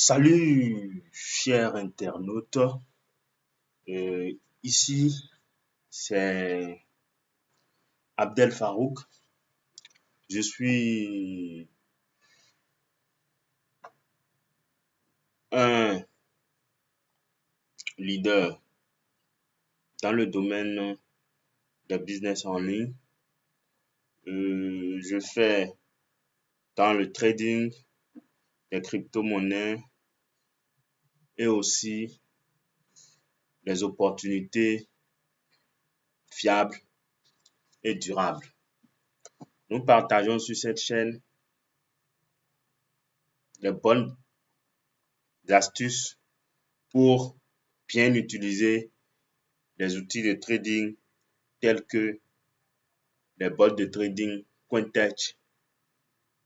Salut, chers internautes. Ici, c'est Abdel Farouk. Je suis un leader dans le domaine de business en ligne. Je fais dans le trading des crypto-monnaies et aussi les opportunités fiables et durables. Nous partageons sur cette chaîne les bonnes astuces pour bien utiliser les outils de trading tels que les bots de trading, CoinTech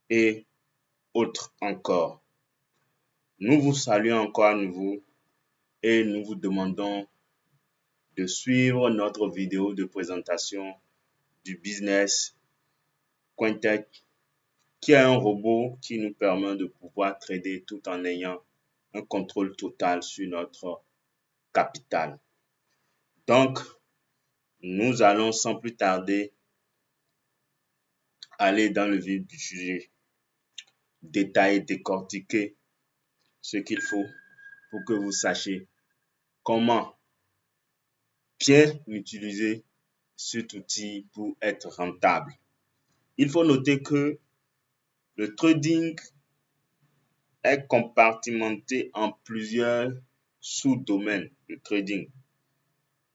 et autres encore. Nous vous saluons encore à nouveau et nous vous demandons de suivre notre vidéo de présentation du business CoinTech, qui est un robot qui nous permet de pouvoir trader tout en ayant un contrôle total sur notre capital. Donc, nous allons sans plus tarder aller dans le vif du sujet, détailler, décortiquer ce qu'il faut pour que vous sachiez comment bien utiliser cet outil pour être rentable. Il faut noter que le trading est compartimenté en plusieurs sous-domaines de trading.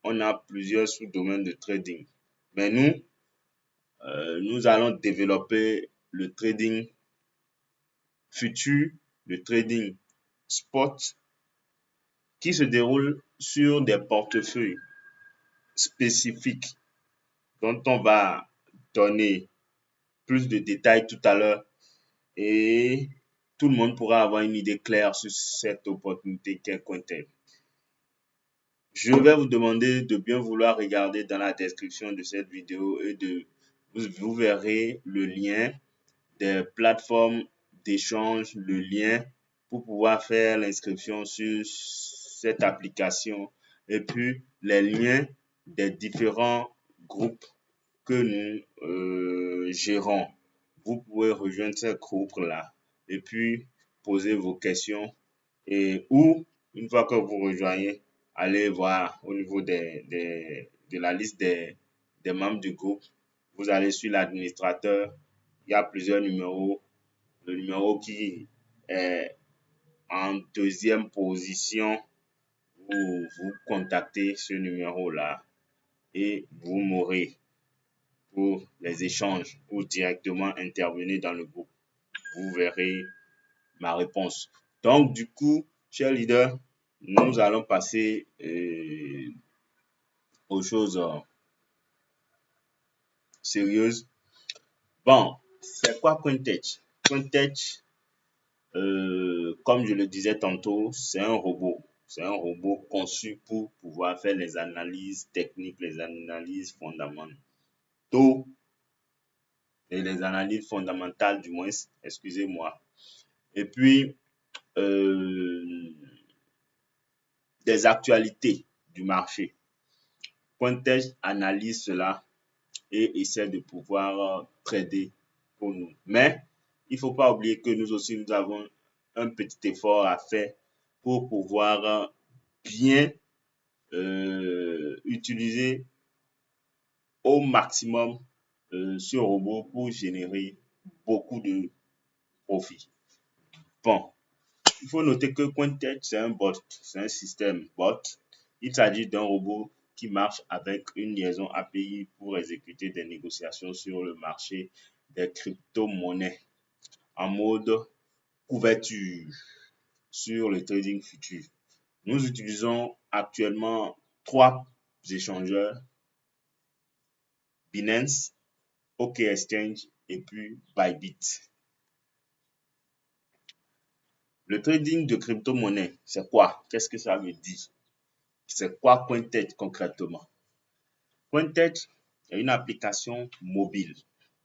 On a plusieurs sous-domaines de trading. Mais nous allons développer le trading futur, le trading spot, qui se déroule sur des portefeuilles spécifiques dont on va donner plus de détails tout à l'heure et tout le monde pourra avoir une idée claire sur cette opportunité qu'est CoinTech. Je vais vous demander de bien vouloir regarder dans la description de cette vidéo et vous verrez le lien des plateformes d'échange, le lien pour pouvoir faire l'inscription sur cette application et puis les liens des différents groupes que nous gérons. Vous pouvez rejoindre ces groupes-là et puis poser vos questions ou une fois que vous rejoignez, allez voir au niveau de la liste des membres du groupe. Vous allez sur l'administrateur, il y a plusieurs numéros. Le numéro qui est en deuxième position, vous contactez ce numéro-là et vous m'aurez pour les échanges ou directement intervenir dans le groupe. Vous verrez ma réponse. Donc, du coup, chers leaders, nous allons passer aux choses sérieuses. Bon, c'est quoi CoinTech? CoinTech, comme je le disais tantôt, c'est un robot. C'est un robot conçu pour pouvoir faire les analyses techniques, les analyses fondamentales et les analyses fondamentales du moins, excusez-moi. Et puis, des actualités du marché. CoinTech analyse cela et essaie de pouvoir trader pour nous. Mais il ne faut pas oublier que nous aussi, nous avons un petit effort à faire pour pouvoir bien utiliser au maximum ce robot pour générer beaucoup de profit. Bon, il faut noter que CoinTech, c'est un bot, c'est un système bot. Il s'agit d'un robot qui marche avec une liaison API pour exécuter des négociations sur le marché des crypto-monnaies en mode couverture sur le trading futur. Nous utilisons actuellement 3 échangeurs, Binance, OK Exchange et puis Bybit. Le trading de crypto-monnaie, c'est quoi? Qu'est-ce que ça veut dire? C'est quoi CoinTech concrètement? CoinTech est une application mobile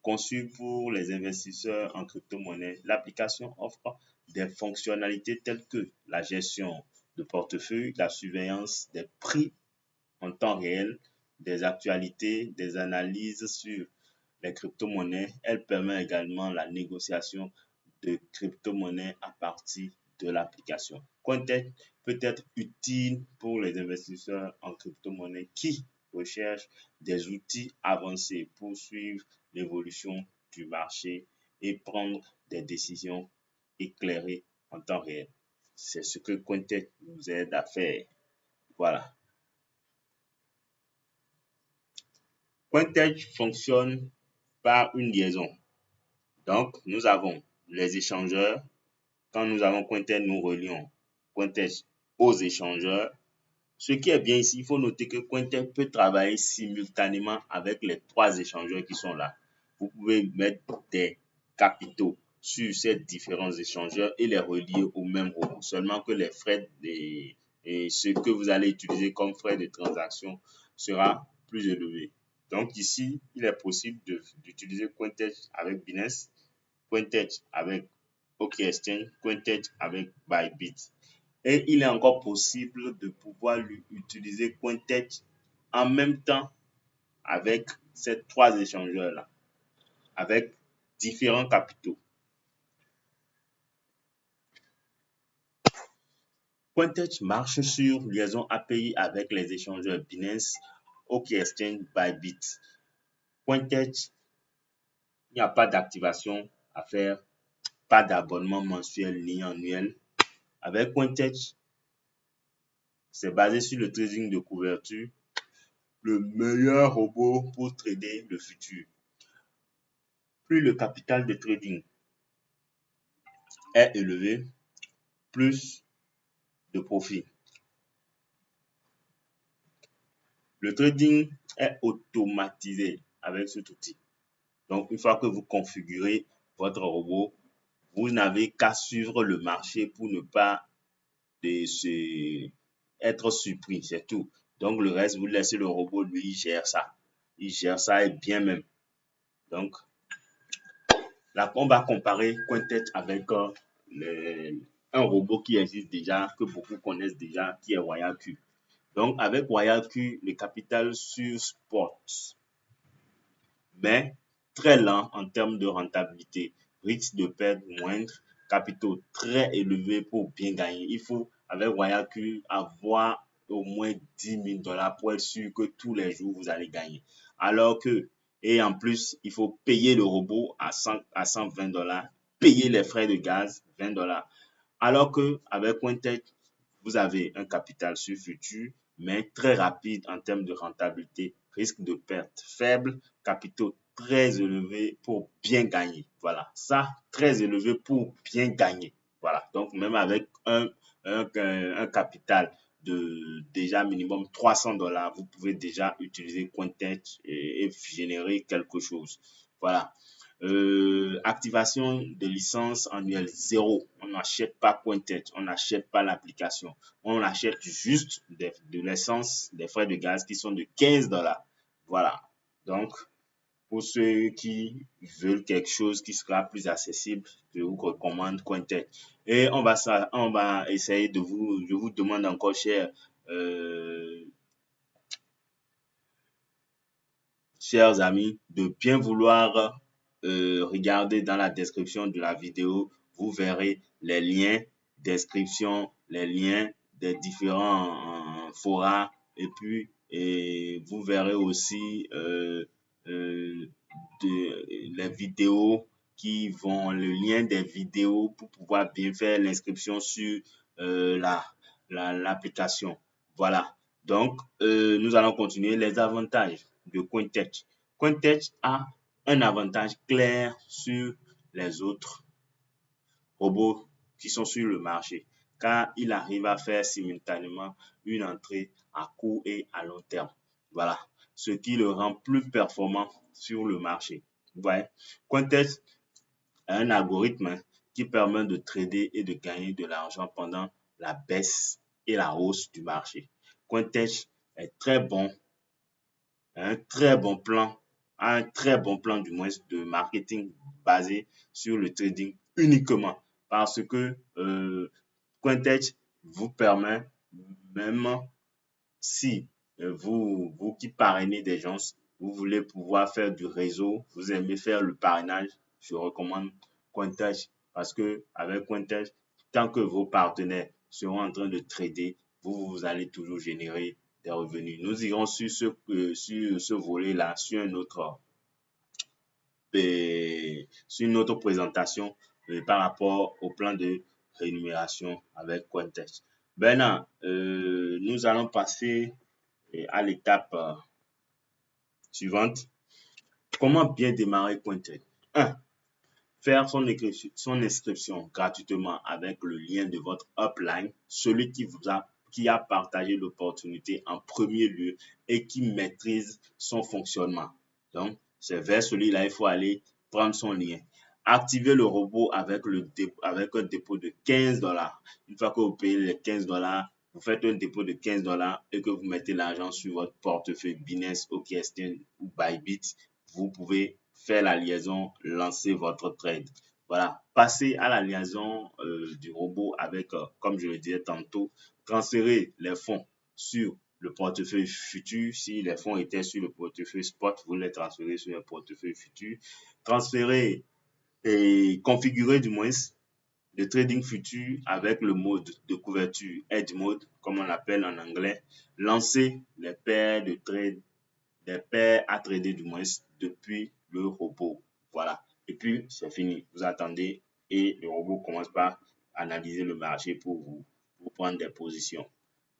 Conçue pour les investisseurs en crypto-monnaie, l'application offre des fonctionnalités telles que la gestion de portefeuille, la surveillance des prix en temps réel, des actualités, des analyses sur les crypto-monnaies. Elle permet également la négociation de crypto-monnaies à partir de l'application. Cointech peut être utile pour les investisseurs en crypto-monnaie qui recherchent des outils avancés pour suivre l'évolution du marché et prendre des décisions éclairées en temps réel. C'est ce que Cointech nous aide à faire. Voilà. Cointech fonctionne par une liaison. Donc, nous avons les échangeurs. Quand nous avons Cointech, nous relions Cointech aux échangeurs. Ce qui est bien ici, il faut noter que Cointech peut travailler simultanément avec les 3 échangeurs qui sont là. Vous pouvez mettre des capitaux sur ces différents échangeurs et les relier au même robot. Seulement que les frais et ce que vous allez utiliser comme frais de transaction sera plus élevé. Donc ici, il est possible d'utiliser Cointech avec Binance, Cointech avec OKExchange, Cointech avec Bybit. Et il est encore possible de pouvoir utiliser Cointech en même temps avec ces 3 échangeurs-là, avec différents capitaux. Cointech marche sur liaison API avec les échangeurs Binance, OKExchange, Bybit. Cointech, il n'y a pas d'activation à faire, pas d'abonnement mensuel ni annuel. Avec Cointech, c'est basé sur le trading de couverture, le meilleur robot pour trader le futur. Plus le capital de trading est élevé, plus de profit. Le trading est automatisé avec cet outil. Donc, une fois que vous configurez votre robot, vous n'avez qu'à suivre le marché pour ne pas être surpris, c'est tout. Donc, le reste, vous laissez le robot, lui, il gère ça. Il gère ça et bien même. Donc, là, on va comparer Cointech avec un robot qui existe déjà, que beaucoup connaissent déjà, qui est WireQ. Donc, avec WireQ, le capital sur spot, mais très lent en termes de rentabilité, risque de perdre moindre, capitaux très élevés pour bien gagner. Il faut, avec WireQ, avoir au moins 10 000 $ pour être sûr que tous les jours, vous allez gagner. Alors que, et en plus, il faut payer le robot à 120 $, payer les frais de gaz, 20 $. Alors qu'avec Cointech, vous avez un capital sur futur, mais très rapide en termes de rentabilité, risque de perte faible, capitaux très élevés pour bien gagner. Voilà, ça, très élevé pour bien gagner. Voilà, donc même avec un capital de déjà minimum 300 $, vous pouvez déjà utiliser Cointech et générer quelque chose. Voilà. Activation de licence annuelle 0. On n'achète pas Cointech, on n'achète pas l'application. On achète juste de l'essence, des frais de gaz qui sont de 15 $. Voilà. Donc, pour ceux qui veulent quelque chose qui sera plus accessible, je vous recommande Cointech. Et on va essayer je vous demande encore, chers amis, de bien vouloir regarder dans la description de la vidéo. Vous verrez les liens description, les liens des différents forums et vous verrez aussi les vidéos le lien des vidéos pour pouvoir bien faire l'inscription sur l'application. Voilà. Donc, nous allons continuer les avantages de Cointech. Cointech a un avantage clair sur les autres robots qui sont sur le marché, car il arrive à faire simultanément une entrée à court et à long terme. Voilà, ce qui le rend plus performant sur le marché. Vous voyez, Cointech a un algorithme qui permet de trader et de gagner de l'argent pendant la baisse et la hausse du marché. Cointech est très bon, a un très bon plan un très bon plan du moins de marketing basé sur le trading uniquement parce que Cointech vous permet, même si vous qui parrainez des gens, vous voulez pouvoir faire du réseau, vous aimez faire le parrainage, je recommande Cointech parce que avec Cointech, tant que vos partenaires seront en train de trader, vous allez toujours générer des revenus. Nous irons sur ce volet-là, sur une autre présentation par rapport au plan de rémunération avec Cointech. Maintenant, nous allons passer à l'étape suivante. Comment bien démarrer Cointech? 1. Faire son inscription gratuitement avec le lien de votre upline, celui qui a partagé l'opportunité en premier lieu et qui maîtrise son fonctionnement. Donc, c'est vers celui-là, il faut aller prendre son lien. Activez le robot avec un dépôt de $15. Une fois que vous payez les $15, vous faites un dépôt de $15 et que vous mettez l'argent sur votre portefeuille Binance, OKExchange ou Bybit, vous pouvez faire la liaison, lancer votre trade. Voilà, passez à la liaison du robot avec, comme je le disais tantôt, transférer les fonds sur le portefeuille futur. Si les fonds étaient sur le portefeuille spot, vous les transférez sur le portefeuille futur. Transférer et configurer du moins le trading futur avec le mode de couverture Edge Mode, comme on l'appelle en anglais. Lancer les paires de trade, des paires à trader du moins depuis le robot. Voilà. Et puis, c'est fini. Vous attendez et le robot commence par analyser le marché pour prendre des positions.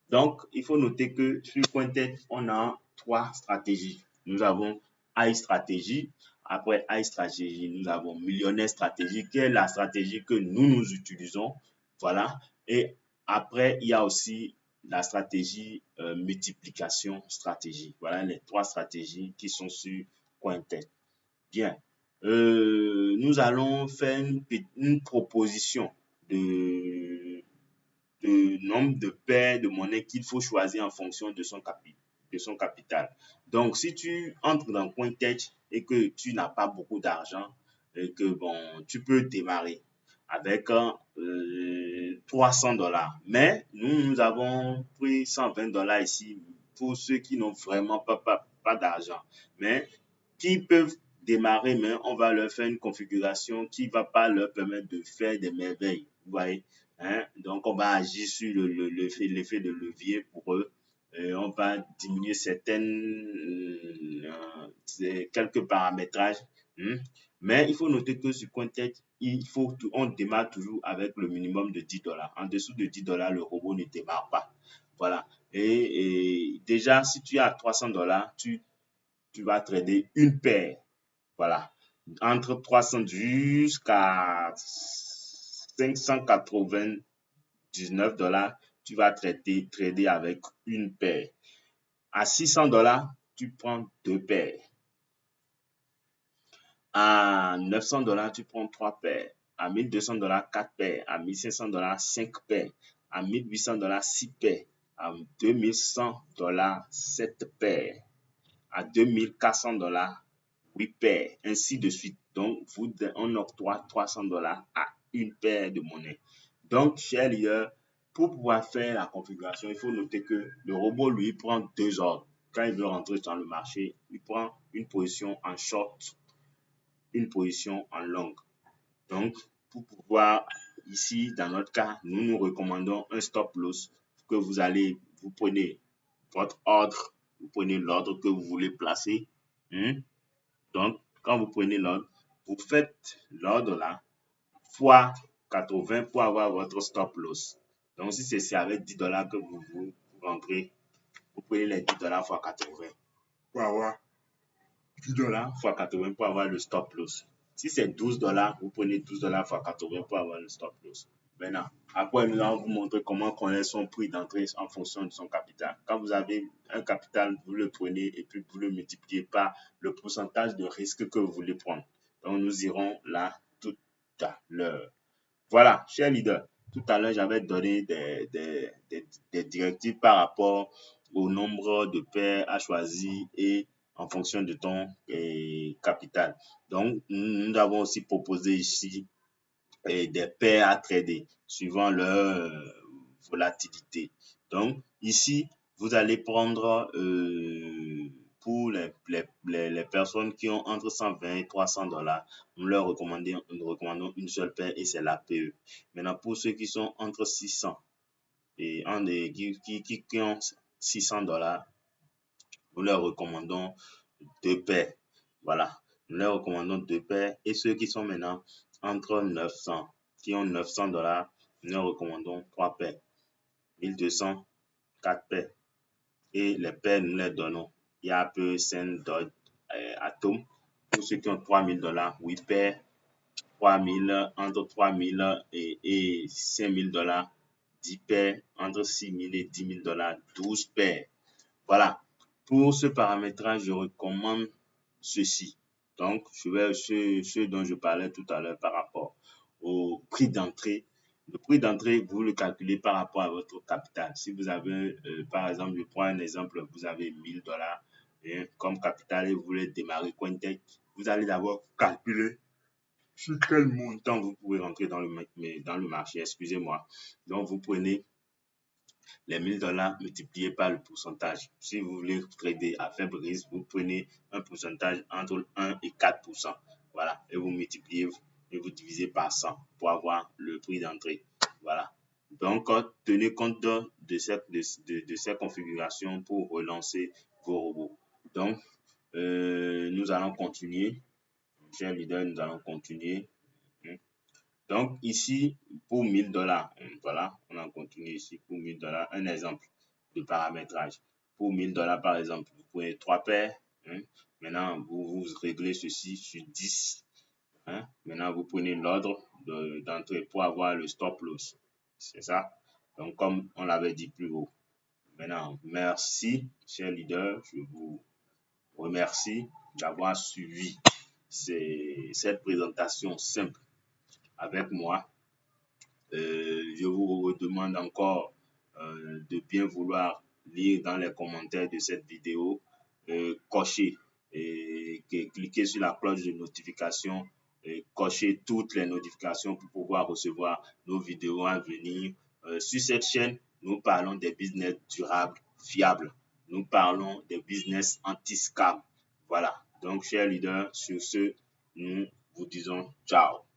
Donc, il faut noter que sur Cointech, on a 3 stratégies. Nous avons High Strategy. Après High Strategy, nous avons Millionnaire Stratégie, qui est la stratégie que nous utilisons. Voilà. Et après, il y a aussi la stratégie multiplication stratégie. Voilà les 3 stratégies qui sont sur Cointech. Bien. Nous allons faire une proposition de nombre de paires de monnaie qu'il faut choisir en fonction de son capital. Donc, si tu entres dans Cointech et que tu n'as pas beaucoup d'argent, et que bon, tu peux démarrer avec $300. Mais nous avons pris $120 ici pour ceux qui n'ont vraiment pas d'argent. Mais qui peuvent démarrer, mais on va leur faire une configuration qui ne va pas leur permettre de faire des merveilles. Vous voyez? Hein? Donc, on va agir sur l'effet de levier pour eux. On va diminuer quelques paramétrages. Mais il faut noter que sur Cointech, on démarre toujours avec le minimum de $10. En dessous de $10, le robot ne démarre pas. Voilà. Et déjà, si tu as $300, tu vas trader une paire. Voilà. Entre 300 jusqu'à $599, tu vas trader avec une paire. À $600, tu prends 2 paires. À $900, tu prends 3 paires. À $1,200, 4 paires. À $1,500, 5 paires. À $1,800, 6 paires. À $2,100, 7 paires. À $2,400, 8 paires, ainsi de suite. Donc, on octroie $300 à une paire de monnaie. Donc, cher lieur, pour pouvoir faire la configuration, il faut noter que le robot, lui, prend 2 ordres. Quand il veut rentrer dans le marché, il prend une position en short, une position en long. Donc, pour pouvoir, ici, dans notre cas, nous recommandons un stop loss que vous prenez votre ordre, vous prenez l'ordre que vous voulez placer. Donc, quand vous prenez l'ordre, vous faites l'ordre là fois 80 pour avoir votre stop loss. Donc, si c'est avec $10 que vous rentrez, vous prenez les $10 fois 80 pour avoir $10 fois 80 pour avoir le stop loss. Si c'est $12, vous prenez $12 fois 80 pour avoir le stop loss. Maintenant, après, nous allons vous montrer comment connaître son prix d'entrée en fonction de son capital. Quand vous avez un capital, vous le prenez et puis vous le multipliez par le pourcentage de risque que vous voulez prendre. Donc, nous irons là tout à l'heure. Voilà, cher leader, tout à l'heure, j'avais donné des directives par rapport au nombre de paires à choisir et en fonction de ton capital. Donc, nous avons aussi proposé ici des paires à trader suivant leur volatilité. Donc, ici, vous allez prendre pour les personnes qui ont entre 120 et 300 dollars, nous leur recommandons une seule paire et c'est l'APE. Maintenant, pour ceux qui sont entre 600 et qui ont 600 dollars, nous leur recommandons deux paires. Voilà, nous leur recommandons deux paires. Et ceux qui sont maintenant entre 900, qui ont 900 dollars, nous leur recommandons trois paires. 1200, quatre paires. Et les paires, nous les donnons. Il y a peu Sen, Dot, Atom. Pour ceux qui ont 3000 dollars, 8 paires. 3000, entre 3000 et 5000 dollars, 10 paires. Entre 6000 et 10 000 dollars, 12 paires. Voilà. Pour ce paramétrage, je recommande ceci. Donc, je vais ce dont je parlais tout à l'heure par rapport au prix d'entrée. Le prix d'entrée, vous le calculez par rapport à votre capital. Si vous avez, par exemple, je prends un exemple, vous avez 1000 dollars comme capital et vous voulez démarrer Cointech, vous allez d'abord calculer sur quel montant vous pouvez rentrer dans le marché, excusez-moi. Donc, vous prenez les 1000 dollars multipliés par le pourcentage. Si vous voulez trader à faible risque, vous prenez un pourcentage entre 1 et 4%. Voilà, et vous multipliez et vous divisez par 100 pour avoir le prix d'entrée. Voilà. Donc, tenez compte de ces configurations pour relancer vos robots. Donc, nous allons continuer. Chers leaders, nous allons continuer. Donc, ici, pour 1000 dollars, voilà, on en continue ici pour 1000 dollars. Un exemple de paramétrage. Pour 1000 dollars, par exemple, vous prenez trois paires. Maintenant, vous réglez ceci sur 10. Maintenant, vous prenez l'ordre d'entrée pour avoir le stop loss. C'est ça. Donc, comme on l'avait dit plus haut. Maintenant, merci, chers leaders. Je vous remercie d'avoir suivi cette présentation simple avec moi. Je vous demande encore de bien vouloir lire dans les commentaires de cette vidéo, cocher et cliquer sur la cloche de notification, cocher toutes les notifications pour pouvoir recevoir nos vidéos à venir. Sur cette chaîne, nous parlons des business durables, fiables. Nous parlons des business anti-scam. Voilà. Donc, chers leaders, sur ce, nous vous disons ciao.